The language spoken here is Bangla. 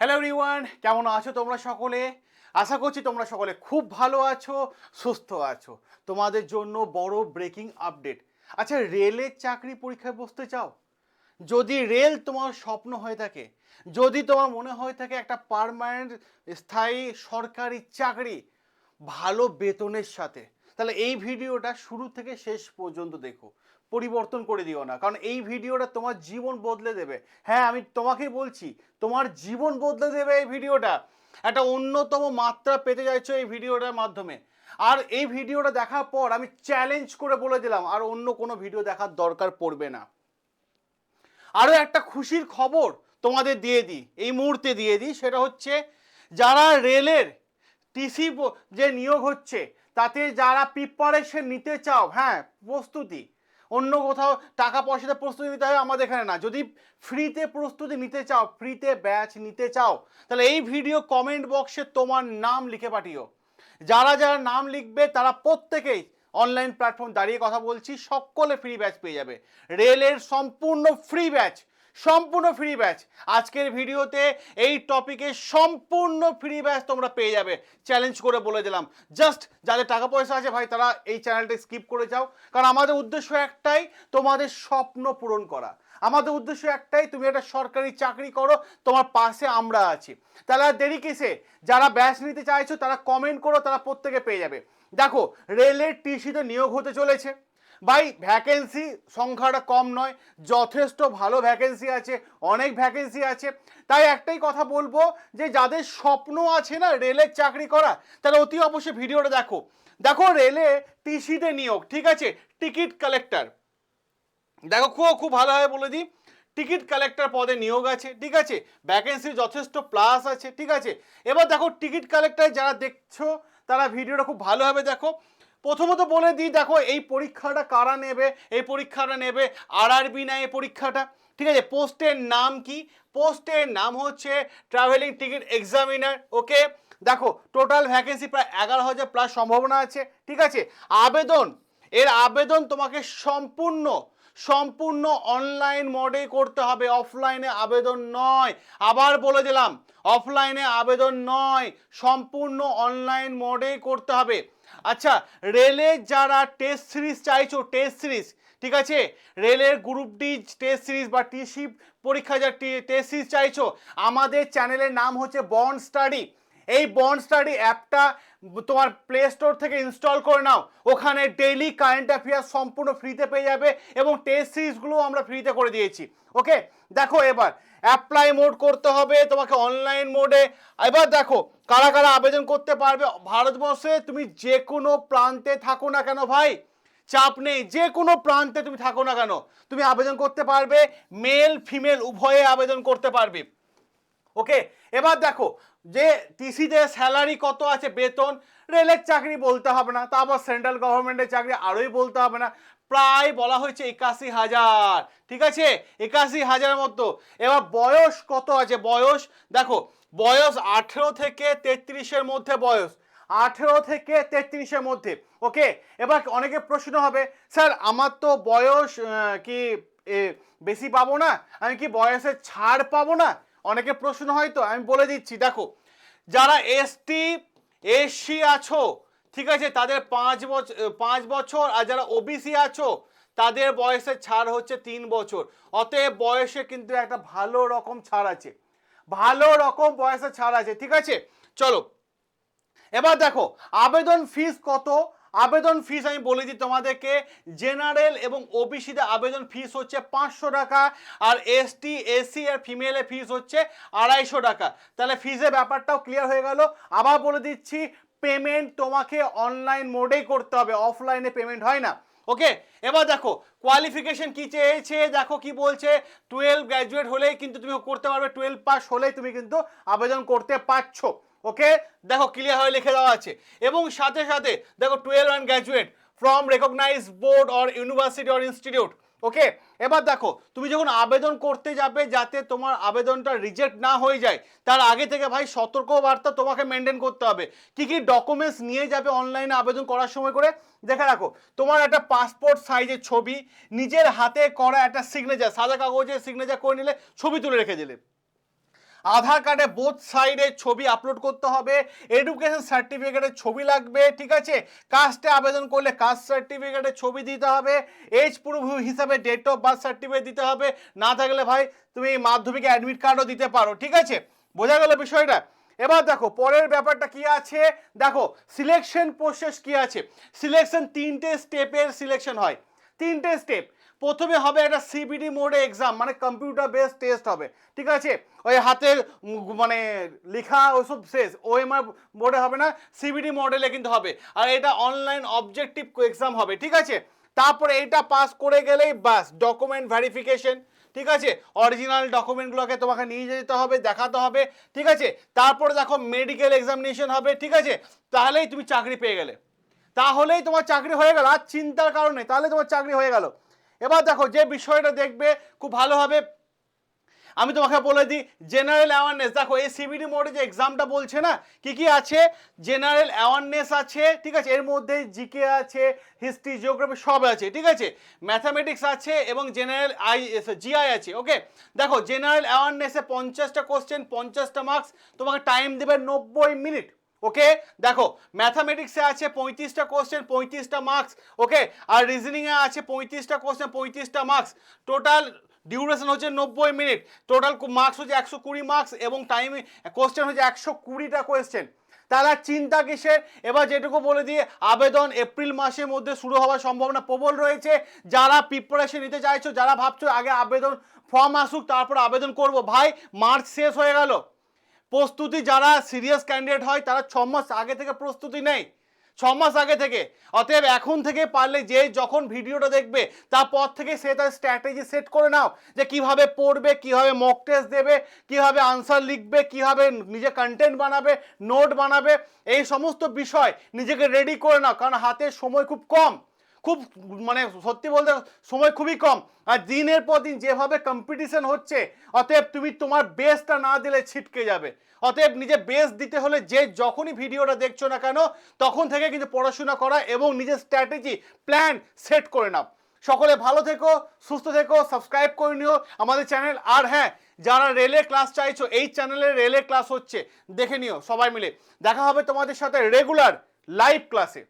হ্যালো এভরিওয়ান, কেমন আছো তোমরা সকলে? আশা করছি তোমরা সকলে খুব ভালো আছো, সুস্থ আছো। তোমাদের জন্য বড় ব্রেকিং আপডেট। আচ্ছা, রেলের চাকরি পরীক্ষায় বসতে চাও? যদি রেল তোমার স্বপ্ন হয়ে থাকে, যদি তোমার মনে হয়ে থাকে একটা পার্মানেন্ট স্থায়ী সরকারি চাকরি ভালো বেতনের সাথে, তাহলে এই ভিডিওটা শুরু থেকে শেষ পর্যন্ত দেখো। পরিবর্তন করে দিও না, কারণ এই ভিডিওটা তোমার জীবন বদলে দেবে। হ্যাঁ, আমি তোমাকেই বলছি, তোমার জীবন বদলে দেবে এই ভিডিওটা। একটা অন্যতম মাত্রা পেতে চাইছো এই ভিডিওটার মাধ্যমে। আর এই ভিডিওটা দেখার পর আমি চ্যালেঞ্জ করে বলে দিলাম, আর অন্য কোনো ভিডিও দেখার দরকার পড়বে না। আরও একটা খুশির খবর তোমাদের দিয়ে দিই, এই মুহূর্তে দিয়ে দিই। সেটা হচ্ছে, যারা রেলের টিসি যে নিয়োগ হচ্ছে, তাতে যারা প্রিপারেশন নিতে চাও, হ্যাঁ প্রস্তুতি, অন্য কোথাও টাকা পয়সাতে প্রস্তুতি নিতে হয়, আমাদের এখানে না। যদি ফ্রিতে প্রস্তুতি নিতে চাও, ফ্রিতে ব্যাচ নিতে চাও, তাহলে এই ভিডিও কমেন্ট বক্সে তোমার নাম লিখে পাঠিও। যারা যারা নাম লিখবে তারা প্রত্যেকেই অনলাইন প্ল্যাটফর্ম দাঁড়িয়ে কথা বলছি, সকলে ফ্রি ব্যাচ পেয়ে যাবে। রেলের সম্পূর্ণ ফ্রি ব্যাচ, সম্পূর্ণ ফ্রি ব্যাচ। আজকের ভিডিওতে এই টপিকে সম্পূর্ণ ফ্রি ব্যাচ তোমরা পেয়ে যাবে, চ্যালেঞ্জ করে বলে দিলাম। জাস্ট যাদের টাকা পয়সা আছে ভাই, তারা এই চ্যানেলটা স্কিপ করে যাও, কারণ আমাদের উদ্দেশ্য একটাই, তোমাদের স্বপ্ন পূরণ করা। আমাদের উদ্দেশ্য একটাই, তুমি একটা সরকারি চাকরি করো, তোমার পাশে আমরা আছি। তাহলে আর দেরি কিসে? যারা ব্যাচ নিতে চাইছো তারা কমেন্ট করো, তারা প্রত্যেকে পেয়ে যাবে। দেখো, রেলের টিসিতে নিয়োগ হতে চলেছে ভাই। ভ্যাকেন্সি সংখ্যাটা কম নয়, যথেষ্ট ভালো ভ্যাকেন্সি আছে, অনেক ভ্যাকেন্সি আছে। তাই একটাই কথা বলবো, যে যাদের স্বপ্ন আছে না রেলের চাকরি করা, তাহলে অতি অবশ্যই ভিডিওটা দেখো। দেখো, রেলে টিসিতে নিয়োগ, ঠিক আছে, টিকিট কালেক্টর। দেখো, খুব খুব ভালোভাবে বলে দিই, টিকিট কালেক্টর পদে নিয়োগ আছে, ঠিক আছে, ভ্যাকেন্সি যথেষ্ট প্লাস আছে, ঠিক আছে। এবার দেখো, টিকিট কালেক্টর যারা দেখছো তারা ভিডিওটা খুব ভালোভাবে দেখো। প্রথমত বলে দিই, দেখো এই পরীক্ষাটা কারা নেবে, এই পরীক্ষাটা নেবে আরআরবি না এই পরীক্ষাটা, ঠিক আছে। পোস্টের নাম কি? পোস্টের নাম হচ্ছে ট্রাভেলিং টিকিট এক্সামিনার। ওকে, দেখো টোটাল ভ্যাকেন্সি প্রায় 11,000 প্লাস সম্ভাবনা আছে, ঠিক আছে। আবেদন, এর আবেদন তোমাকে সম্পূর্ণ সম্পূর্ণ অনলাইন মোডে করতে হবে, অফলাইনে আবেদন নয়। আবার বলে দিলাম, অফলাইনে আবেদন নয়, সম্পূর্ণ অনলাইন মোডেই করতে হবে। আচ্ছা, রেলের যারা টেস্ট সিরিজ চাইছো, টেস্ট সিরিজ, ঠিক আছে, রেলের গ্রুপ ডি টেস্ট সিরিজ বা টিসি পরীক্ষা যা টেস্ট সিরিজ চাইছো, আমাদের চ্যানেলের নাম হচ্ছে বন্ড স্টাডি। এই বন্ড স্টাডি অ্যাপটা তোমার প্লে স্টোর থেকে ইনস্টল করে নাও। ওখানে ডেইলি কারেন্ট অ্যাফেয়ার্স সম্পূর্ণ ফ্রিতে পেয়ে যাবে, এবং টেস্ট সিরিজগুলো আমরা ফ্রিতে করে দিয়েছি। ওকে, দেখো এবার অ্যাপ্লাই মোড করতে হবে তোমাকে অনলাইন মোডে। এবার দেখো কারা কারা আবেদন করতে পারবে। ভারতবর্ষে তুমি যে কোনো প্রান্তে থাকো না কেন ভাই, চাপ নেই, যে কোনো প্রান্তে তুমি থাকো না কেন, তুমি আবেদন করতে পারবে। মেল ফিমেল উভয়ে আবেদন করতে পারবে। ওকে, এবার দেখো যে টিসিতে স্যালারি কত আছে, বেতন। রেলের চাকরি বলতে হবে না, তারপর সেন্ট্রাল গভর্নমেন্টের চাকরি আরোই বলতে হবে না। প্রায় বলা হয়েছে 81,000, ঠিক আছে, 81,000 মতো। এবার বয়স কত আছে? বয়স দেখো, বয়স 18 থেকে 33-এর মধ্যে বয়স, 18 থেকে 33-এর মধ্যে। ওকে, এবার অনেকে প্রশ্ন হবে, স্যার আমার তো বয়স কি বেশি পাবো না, আমি কি বয়সের ছাড় পাবো না? অনেকে প্রশ্ন হয়তো, আমি বলে দিচ্ছি। দেখো, যারা এসটি এসসি আছো, ঠিক আছে, তাদের 5 বছর, আর যারা ওবিসি আছো তাদের বয়সের ছাড় হচ্ছে 3 বছর। অতএব বয়সে কিন্তু একটা ভালো রকম ছাড় আছে, ভালো রকম বয়সে ছাড় আছে, ঠিক আছে। চলো এবার দেখো আবেদন ফিস কত। আবেদন ফিস আমি বলে দিই তোমাদেরকে, জেনারেল এবং ওবিসিতে আবেদন ফিস হচ্ছে 500 টাকা, আর এসটি এসসি আর ফিমেলের ফিস হচ্ছে 250 টাকা। তাহলে ফিসের ব্যাপারটাও ক্লিয়ার হয়ে গেল। আবার বলে দিচ্ছি, পেমেন্ট তোমাকে অনলাইন মোডেই করতে হবে, অফলাইনে পেমেন্ট হয় না। ওকে, এবার দেখো কোয়ালিফিকেশন কি চেয়েছে, দেখো কি বলছে, 12 গ্র্যাজুয়েট হলেই কিন্তু তুমি করতে পারবে, 12 পাস হলেই তুমি কিন্তু আবেদন করতে পারছো। ওকে, দেখো ক্লিয়ার হয়ে লিখে দেওয়া আছে। এবং সাথে সাথে দেখো 12 and graduate from recognise board or university or institute. Okay, এবার দেখো তুমি যখন আবেদন করতে যাবে, যাতে তোমার আবেদনটা রিজেক্ট না হয়ে যায়, তার আগে থেকে ভাই সতর্কবার্তা তোমাকে মেনটেন করতে হবে। কি কি ডকুমেন্টস নিয়ে যাবে অনলাইনে আবেদন করার সময় করে দেখে রাখো। তোমার একটা পাসপোর্ট সাইজের ছবি, নিজের হাতে করা একটা সিগনেচার, সাদা কাগজে সিগনেচার করে নিলে, ছবি তুলে রেখে দিলে। আধার কার্ডে বোথ সাইডে ছবি আপলোড করতে হবে, এডুকেশন সার্টিফিকেটের ছবি লাগবে, ঠিক আছে, কাস্টে আবেদন করলে কাস্ট সার্টিফিকেটের ছবি দিতে হবে, এজ প্রুফ হিসাবে ডেট অফ বার্থ সার্টিফিকেট দিতে হবে, না থাকলে ভাই তুমি মাধ্যমিকে অ্যাডমিট কার্ডও দিতে পারো, ঠিক আছে, বোঝা গেল বিষয়টা। এবার দেখো পরের ব্যাপারটা কি আছে, দেখো সিলেকশন প্রসেস কি আছে। সিলেকশন 3টে স্টেপের সিলেকশন হয়, 3টে স্টেপ। প্রথমে হবে একটা সিবিডি মোডে এক্সাম, মানে কম্পিউটার বেস টেস্ট হবে, ঠিক আছে, ওই হাতের মানে লেখা ওসব শেষ, ওএমআর মোডে হবে না, সিবিডি মডেলে কিন্তু হবে, আর এটা অনলাইন অবজেক্টিভ এক্সাম হবে, ঠিক আছে। তারপরে এটা পাস করে গেলেই বাস ডকুমেন্ট ভেরিফিকেশন, ঠিক আছে, অরিজিনাল ডকুমেন্টগুলোকে তোমাকে নিয়ে যেতে হবে, দেখাতে হবে, ঠিক আছে। তারপরে দেখো মেডিকেল এক্সামিনেশন হবে, ঠিক আছে, তাহলেই তুমি চাকরি পেয়ে গেলে, তাহলেই তোমার চাকরি হয়ে গেল, আর চিন্তার কারণে তাহলে তোমার চাকরি হয়ে গেল। এবার দেখো যে বিষয়টা দেখবে খুব ভালোভাবে আমি তোমাকে বলে দিই, জেনারেল অ্যাওয়ারনেস। দেখো এই সিবিডি মোডে যে এক্সামটা বলছে না, কি কি আছে, জেনারেল অ্যাওয়ারনেস আছে, ঠিক আছে, এর মধ্যে জিকে আছে, হিস্ট্রি, জিওগ্রাফি সব আছে, ঠিক আছে, ম্যাথামেটিক্স আছে এবং জেনারেল জিআই আছে, ওকে। দেখো জেনারেল অ্যাওয়ারনেসে 50টা কোশ্চেন, 50টা মার্কস, তোমাকে টাইম দেবে 90 মিনিট, ওকে। দেখো ম্যাথামেটিক্সে আছে 35টা কোশ্চেন, 35টা মার্কস, ওকে, আর রিজনিংয়ে আছে 35টা কোশ্চেন, 35টা মার্কস, টোটাল ডিউরেশন হচ্ছে 90 মিনিট, টোটাল মার্কস হচ্ছে 120 মার্কস এবং টাইম কোশ্চেন হচ্ছে 120টা কোশ্চেন। তাহলে চিন্তা কিসের। এবার যেটুকু বলে দিয়ে আবেদন এপ্রিল মাসের মধ্যে শুরু হওয়ার সম্ভাবনা প্রবল রয়েছে। যারা প্রিপারেশন নিতে চাইছো, যারা ভাবছো আগে আবেদন ফর্ম আসুক তারপর আবেদন করব, ভাই মার্চ শেষ হয়ে গেল। প্রস্তুতি যারা সিরিয়াস ক্যান্ডিডেট হয় তারা 6 মাস আগে থেকে প্রস্তুতি নেয়, 6 মাস আগে থেকে। অতএব এখন থেকে পারলে যে যখন ভিডিওটা দেখবে তারপর থেকে সে তার স্ট্র্যাটেজি সেট করে নাও, যে কিভাবে পড়বে, কিভাবে মক টেস্ট দেবে, কিভাবে আনসার লিখবে, কিভাবে নিজে কন্টেন্ট বানাবে, নোট বানাবে, এই সমস্ত বিষয় নিজেকে রেডি করে নাও, কারণ হাতে সময় খুব কম, খুব মানে সত্যি বলতে সময় খুবই কম, আর দিনের পর দিন যেভাবে কম্পিটিশন হচ্ছে, অতএব তুমি তোমার বেস্টটা না দিলে ছিটকে যাবে। অতএব নিজে বেস্ট দিতে হলে যে যখনই ভিডিওটা দেখছো না কেন তখন থেকে কিন্তু পড়াশোনা করা এবং নিজের স্ট্র্যাটেজি প্ল্যান সেট করে নাও। সকলে ভালো থেকো, সুস্থ থেকো, সাবস্ক্রাইব করে নিও আমাদের চ্যানেল। আর হ্যাঁ, যারা রেলের ক্লাস চাইছো, এই চ্যানেলে রেলের ক্লাস হচ্ছে, দেখে নিও সবাই মিলে। দেখা হবে তোমাদের সাথে রেগুলার লাইভ ক্লাসে।